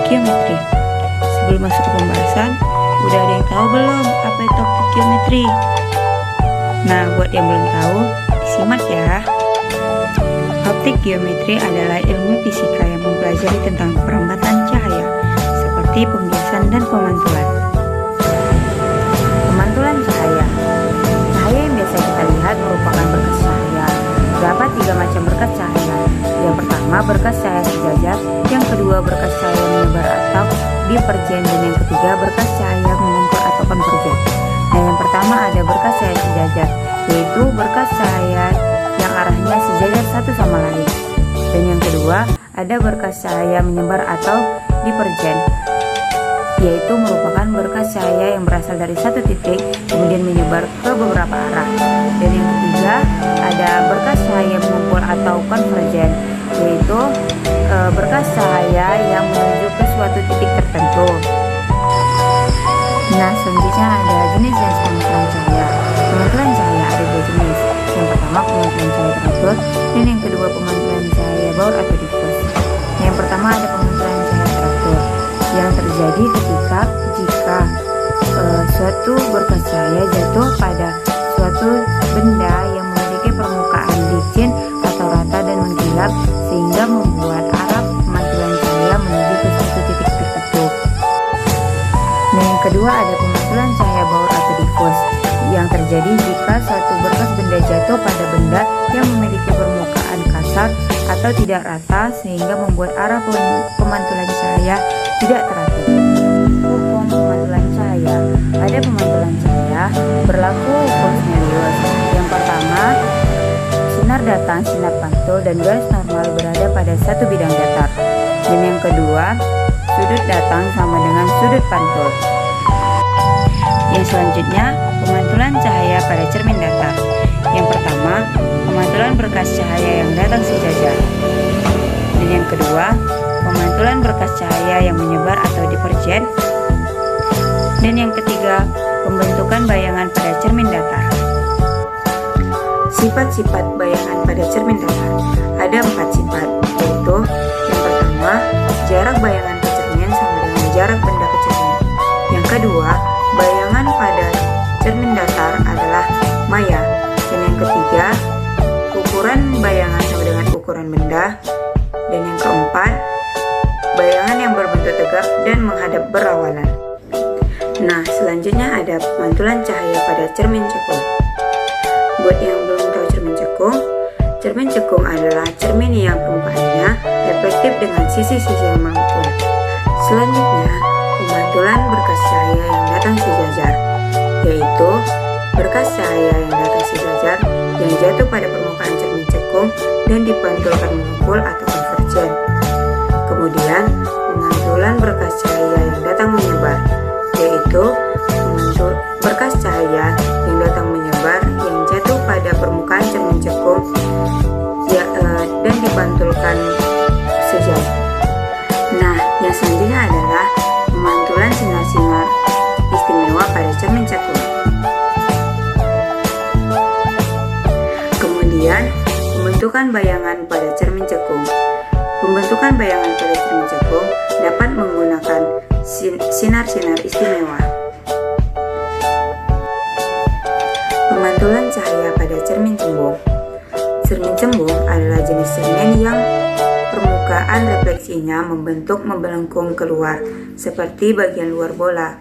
geometri. Sebelum masuk ke pembahasan, udah ada yang tahu belum apa itu optik geometri? Nah, buat yang belum tahu, disimak ya. Optik geometri adalah ilmu fisika yang mempelajari tentang perambatan cahaya, seperti pembiasan dan pemantulan. Pemantulan cahaya. Cahaya yang biasa kita lihat merupakan berkas cahaya. Terdapat 3 macam berkas cahaya. Yang pertama, berkas cahaya sejajar. Yang kedua, berkas cahaya menyebar atau divergen. Dan yang ketiga, berkas cahaya mengumpul atau konvergen. Nah, yang pertama ada berkas cahaya sejajar, yaitu berkas cahaya yang arahnya sejajar satu sama lain. Dan yang kedua, ada berkas cahaya menyebar atau divergen, yaitu merupakan berkas cahaya yang berasal dari satu titik kemudian menyebar ke beberapa arah. Dan yang ketiga, ada berkas cahaya mengumpul atau konvergen, yaitu berkas cahaya yang menuju ke suatu titik tertentu. Nah, selanjutnya ada jenis-jenis pemantulan cahaya. Pemantulan cahaya ada 2 jenis. Yang pertama, pemantulan cahaya teratur, dan yang kedua, pemantulan cahaya baur atau difus. Yang pertama ada pemantulan cahaya teratur, yang terjadi jika suatu berkas cahaya jatuh pada suatu benda yang memiliki permukaan licin atau rata dan mengkilap, sehingga membuat arah pemantulan cahaya menuju ke suatu titik tertentu. Nah, yang kedua ada pemantulan cahaya baur atau difus, yang terjadi jika suatu berkas benda jatuh pada benda yang memiliki permukaan kasar atau tidak rata, sehingga membuat arah pemantulan cahaya tidak teratur. Hukum pemantulan cahaya. Ada pemantulan cahaya berlaku hukum Snellius. Yang pertama, sinar datang, sinar pantul, dan garis normal berada pada satu bidang datar. Dan yang kedua, sudut datang sama dengan sudut pantul. Yang selanjutnya, pemantulan cahaya pada cermin datar. Yang pertama, pemantulan berkas cahaya yang datang sejajar. Dan yang kedua, pemantulan berkas cahaya yang menyebar atau divergen. Dan yang ketiga, pembentukan bayangan pada cermin datar. Sifat-sifat bayangan pada cermin datar. Ada 4 sifat, yaitu yang pertama, jarak bayangan ke cermin sama dengan jarak benda ke cermin. Yang kedua, bayangan pada cermin datar adalah maya. Dan yang ketiga, ukuran bayangan sama dengan ukuran benda. Dan yang keempat, bayangan yang berbentuk tegak dan menghadap berlawanan. Nah, selanjutnya ada pemantulan cahaya pada cermin cekung. Buat yang belum tahu cermin cekung adalah cermin yang permukaannya reflektif dengan sisi-sisi yang mengepul. Selanjutnya, pemantulan berkas cahaya yang datang sejajar, yaitu berkas cahaya yang datang sejajar yang jatuh pada permukaan cermin cekung dan dipantulkan mengumpul atau konvergen. Kemudian, pemantulan berkas cahaya yang datang menyebar, yaitu berkas cahaya yang datang menyebar yang jatuh pada permukaan cermin cekung dan dipantulkan sejajar. Nah, yang selanjutnya adalah pemantulan sinar-sinar istimewa pada cermin cekung. Kemudian, pembentukan bayangan pada cermin cekung. Pembentukan bayangan pada cermin cekung dapat menggunakan sinar-sinar istimewa. Pemantulan cahaya pada cermin cembung. Cermin cembung adalah jenis cermin yang permukaan refleksinya membentuk membelengkung keluar seperti bagian luar bola,